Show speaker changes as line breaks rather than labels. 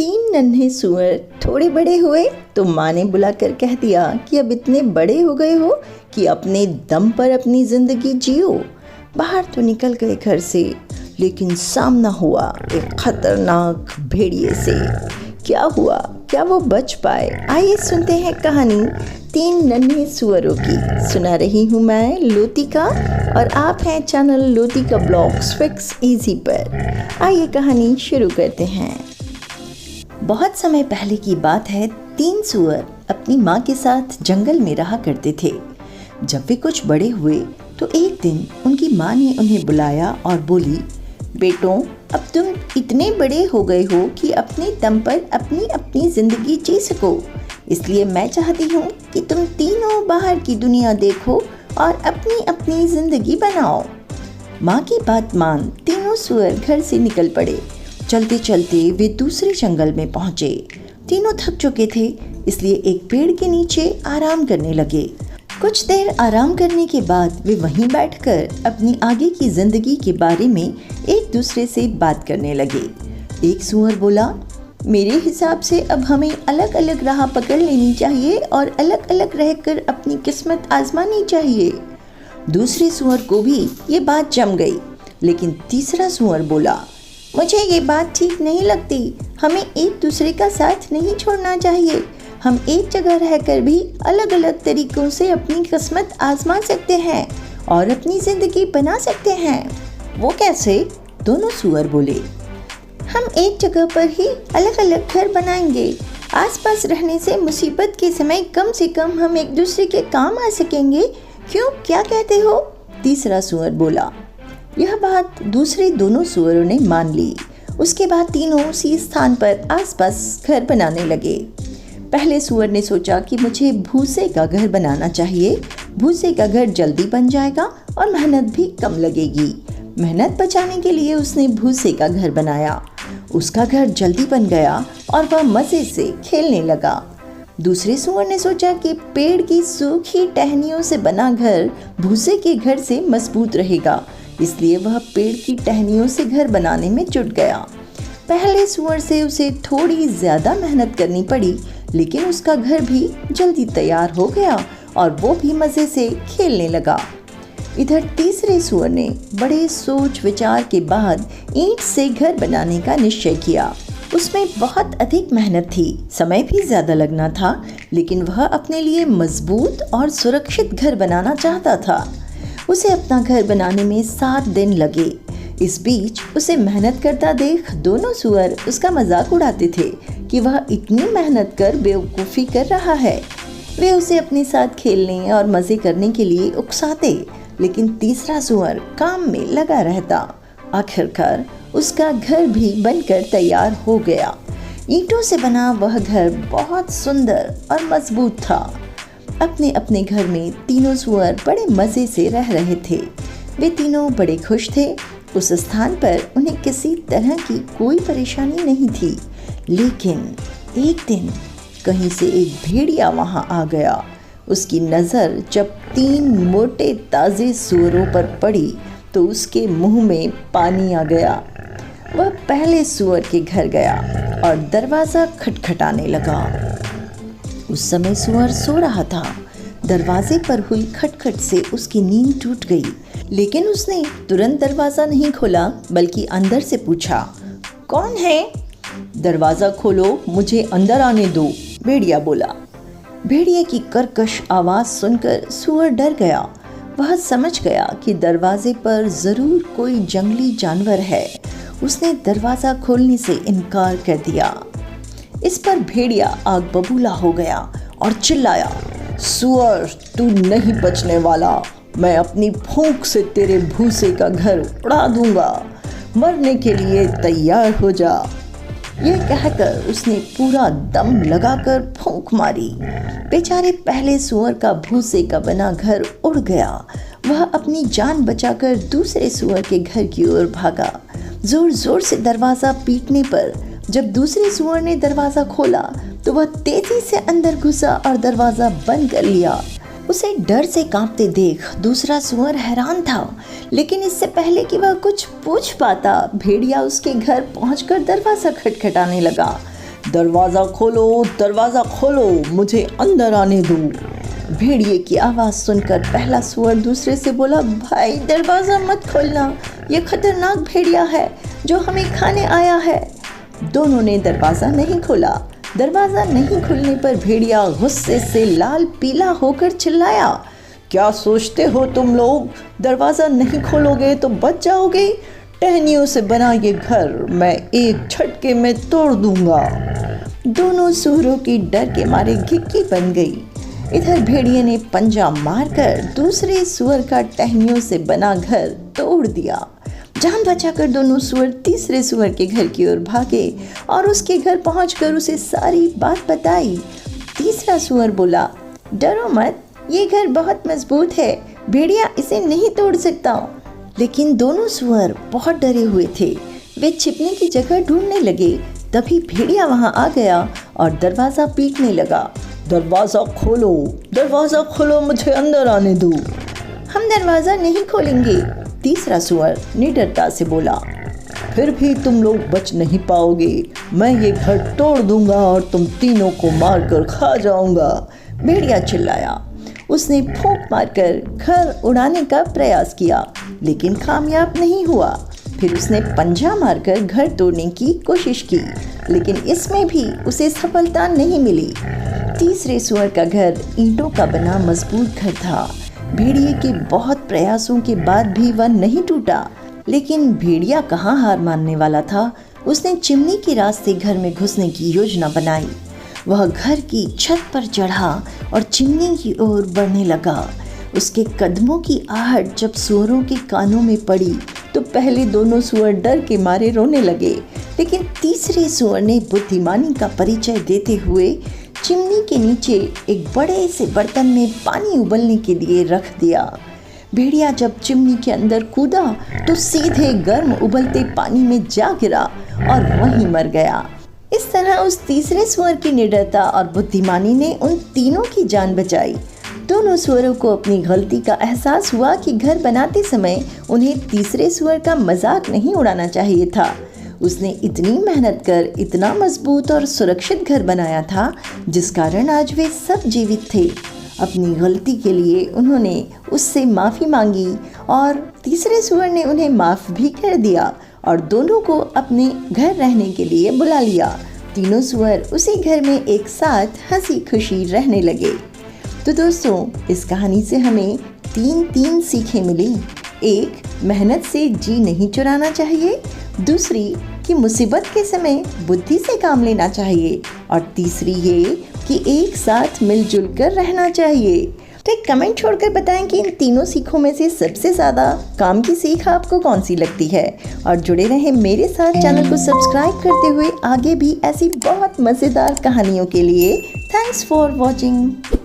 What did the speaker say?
तीन नन्हे सुअर थोड़े बड़े हुए तो माँ ने बुलाकर कह दिया कि अब इतने बड़े हो गए हो कि अपने दम पर अपनी ज़िंदगी जियो। बाहर तो निकल गए घर से, लेकिन सामना हुआ एक खतरनाक भेड़िए से। क्या हुआ, क्या वो बच पाए? आइए सुनते हैं कहानी तीन नन्हे सुअरों की। सुना रही हूँ मैं लोतिका और आप हैं channel Lotika blogs fix easy पर। आइए कहानी शुरू करते हैं। बहुत समय पहले की बात है। तीन सुअर अपनी माँ के साथ जंगल में रहा करते थे। जब वे कुछ बड़े हुए तो एक दिन उनकी माँ ने उन्हें बुलाया और बोली, बेटों, अब तुम इतने बड़े हो गए हो कि अपने दम पर अपनी अपनी ज़िंदगी जी सको। इसलिए मैं चाहती हूँ कि तुम तीनों बाहर की दुनिया देखो और अपनी अपनी ज़िंदगी बनाओ। माँ की बात मान तीनों सुअर घर से निकल पड़े। चलते चलते वे दूसरे जंगल में पहुँचे। तीनों थक चुके थे, इसलिए एक पेड़ के नीचे आराम करने लगे। कुछ देर आराम करने के बाद वे वहीं बैठकर अपनी आगे की ज़िंदगी के बारे में एक दूसरे से बात करने लगे। एक सुअर बोला, मेरे हिसाब से अब हमें अलग अलग राह पकड़ लेनी चाहिए और अलग अलग रहकर अपनी किस्मत आजमानी चाहिए। दूसरे सुअर को भी ये बात जम गई, लेकिन तीसरा सुअर बोला, मुझे ये बात ठीक नहीं लगती। हमें एक दूसरे का साथ नहीं छोड़ना चाहिए। हम एक जगह रहकर भी अलग अलग तरीकों से अपनी किस्मत आजमा सकते हैं और अपनी ज़िंदगी बना सकते हैं। वो कैसे? दोनों सुअर बोले, हम एक जगह पर ही अलग अलग घर बनाएंगे। आसपास रहने से मुसीबत के समय कम से कम हम एक दूसरे के काम आ सकेंगे। क्यों, क्या कहते हो? तीसरा सुअर बोला। यह बात दूसरे दोनों सुअरों ने मान ली। उसके बाद तीनों उसी स्थान पर आसपास घर बनाने लगे। पहले सुअर ने सोचा कि मुझे भूसे का घर बनाना चाहिए। भूसे का घर जल्दी बन जाएगा और मेहनत भी कम लगेगी। मेहनत बचाने के लिए उसने भूसे का घर बनाया। उसका घर जल्दी बन गया और वह मज़े से खेलने लगा। दूसरे सुअर ने सोचा कि पेड़ की सूखी टहनियों से बना घर भूसे के घर से मजबूत रहेगा, इसलिए वह पेड़ की टहनियों से घर बनाने में जुट गया। पहले सुअर से उसे थोड़ी ज़्यादा मेहनत करनी पड़ी, लेकिन उसका घर भी जल्दी तैयार हो गया और वो भी मज़े से खेलने लगा। इधर तीसरे सुअर ने बड़े सोच विचार के बाद ईंट से घर बनाने का निश्चय किया। उसमें बहुत अधिक मेहनत थी, समय भी ज़्यादा लगना था, लेकिन वह अपने लिए मजबूत और सुरक्षित घर बनाना चाहता था। उसे अपना घर बनाने में 7 दिन लगे। इस बीच उसे मेहनत करता देख दोनों सुअर उसका मजाक उड़ाते थे कि वह इतनी मेहनत कर बेवकूफ़ी कर रहा है। वे उसे अपने साथ खेलने और मज़े करने के लिए उकसाते, लेकिन तीसरा सुअर काम में लगा रहता। आखिरकार उसका घर भी बनकर तैयार हो गया। ईंटों से बना वह घर बहुत सुंदर और मजबूत था। अपने अपने घर में तीनों सुअर बड़े मज़े से रह रहे थे। वे तीनों बड़े खुश थे। उस स्थान पर उन्हें किसी तरह की कोई परेशानी नहीं थी। लेकिन एक दिन कहीं से एक भेड़िया वहां आ गया। उसकी नज़र जब 3 मोटे ताज़े सुअरों पर पड़ी तो उसके मुंह में पानी आ गया। वह पहले सुअर के घर गया और दरवाज़ा खटखटाने लगा। उस समय सुअर सो रहा था। दरवाजे पर हुई खटखट से उसकी नींद टूट गई, लेकिन उसने तुरंत दरवाज़ा नहीं खोला, बल्कि अंदर से पूछा, कौन है? दरवाज़ा खोलो, मुझे अंदर आने दो, भेड़िया बोला। भेड़िए की कर्कश आवाज़ सुनकर सुअर डर गया। वह समझ गया कि दरवाजे पर ज़रूर कोई जंगली जानवर है। उसने दरवाज़ा खोलने से इनकार कर दिया। इस पर भेड़िया आग बबूला हो गया और चिल्लाया, सुअर, तू नहीं बचने वाला। मैं अपनी फूंक से तेरे भूसे का घर उड़ा दूंगा। मरने के लिए तैयार हो जा। यह कहकर उसने पूरा दम लगाकर फूंक मारी। बेचारे पहले सुअर का भूसे का बना घर उड़ गया। वह अपनी जान बचाकर दूसरे सुअर के घर की ओर भागा। जोर जोर से दरवाज़ा पीटने पर जब दूसरे सुअर ने दरवाज़ा खोला तो वह तेज़ी से अंदर घुसा और दरवाज़ा बंद कर लिया। उसे डर से कांपते देख दूसरा सुअर हैरान था, लेकिन इससे पहले कि वह कुछ पूछ पाता, भेड़िया उसके घर पहुंचकर दरवाज़ा खटखटाने लगा। दरवाज़ा खोलो, मुझे अंदर आने दो। भेड़िए की आवाज़ सुनकर पहला सुअर दूसरे से बोला, भाई दरवाज़ा मत खोलना, ये खतरनाक भेड़िया है जो हमें खाने आया है। दोनों ने दरवाज़ा नहीं खोला। दरवाज़ा नहीं खुलने पर भेड़िया गुस्से से लाल पीला होकर चिल्लाया, क्या सोचते हो तुम लोग, दरवाज़ा नहीं खोलोगे तो बच जाओगे? टहनियों से बना ये घर मैं एक झटके में तोड़ दूंगा। दोनों सुअरों की डर के मारे घिक्की बन गई। इधर भेड़िए ने पंजा मारकर दूसरे सुअर का टहनियों से बना घर तोड़ दिया। जान बचाकर दोनों सुअर तीसरे सुअर के घर की ओर भागे और उसके घर पहुंचकर उसे सारी बात बताई। तीसरा सुअर बोला, डरो मत, ये घर बहुत मजबूत है, भेड़िया इसे नहीं तोड़ सकता। लेकिन दोनों सुअर बहुत डरे हुए थे। वे छिपने की जगह ढूंढने लगे। तभी भेड़िया वहां आ गया और दरवाज़ा पीटने लगा, दरवाज़ा खोलो, मुझे अंदर आने दो। हम दरवाज़ा नहीं खोलेंगे, तीसरा सुअर निडरता से बोला। फिर भी तुम लोग बच नहीं पाओगे, मैं ये घर तोड़ दूंगा और तुम तीनों को मारकर खा जाऊंगा, भेड़िया चिल्लाया। उसने फूंक मारकर घर उड़ाने का प्रयास किया लेकिन कामयाब नहीं हुआ। फिर उसने पंजा मारकर घर तोड़ने की कोशिश की लेकिन इसमें भी उसे सफलता नहीं मिली। तीसरे सुअर का घर ईंटों का बना मजबूत घर था। भेड़िए के बहुत प्रयासों के बाद भी वह नहीं टूटा। लेकिन भेड़िया कहाँ हार मानने वाला था। उसने चिमनी के रास्ते घर में घुसने की योजना बनाई। वह घर की छत पर चढ़ा और चिमनी की ओर बढ़ने लगा। उसके कदमों की आहट जब सुअरों के कानों में पड़ी तो पहले दोनों सुअर डर के मारे रोने लगे, लेकिन तीसरे सुअर ने बुद्धिमानी का परिचय देते हुए चिमनी के नीचे एक बड़े से बर्तन में पानी उबलने के लिए रख दिया। भेड़िया जब चिमनी के अंदर कूदा तो सीधे गर्म उबलते पानी में जा गिरा और वहीं मर गया। इस तरह उस तीसरे सुअर की निडरता और बुद्धिमानी ने उन तीनों की जान बचाई। दोनों सुअरों को अपनी गलती का एहसास हुआ कि घर बनाते समय उन्हें तीसरे सुअर का मजाक नहीं उड़ाना चाहिए था। उसने इतनी मेहनत कर इतना मजबूत और सुरक्षित घर बनाया था जिस कारण आज वे सब जीवित थे। अपनी गलती के लिए उन्होंने उससे माफ़ी मांगी और तीसरे सुअर ने उन्हें माफ़ भी कर दिया और दोनों को अपने घर रहने के लिए बुला लिया। तीनों सुअर उसी घर में एक साथ हंसी खुशी रहने लगे। तो दोस्तों, इस कहानी से हमें तीन सीखें मिली। एक, मेहनत से जी नहीं चुराना चाहिए। दूसरी कि मुसीबत के समय बुद्धि से काम लेना चाहिए। और तीसरी ये कि एक साथ मिलजुल कर रहना चाहिए। तो एक कमेंट छोड़कर बताएं कि इन तीनों सीखों में से सबसे ज़्यादा काम की सीख आपको कौन सी लगती है। और जुड़े रहें मेरे साथ, चैनल को सब्सक्राइब करते हुए आगे भी ऐसी बहुत मज़ेदार कहानियों के लिए। Thanks for watching.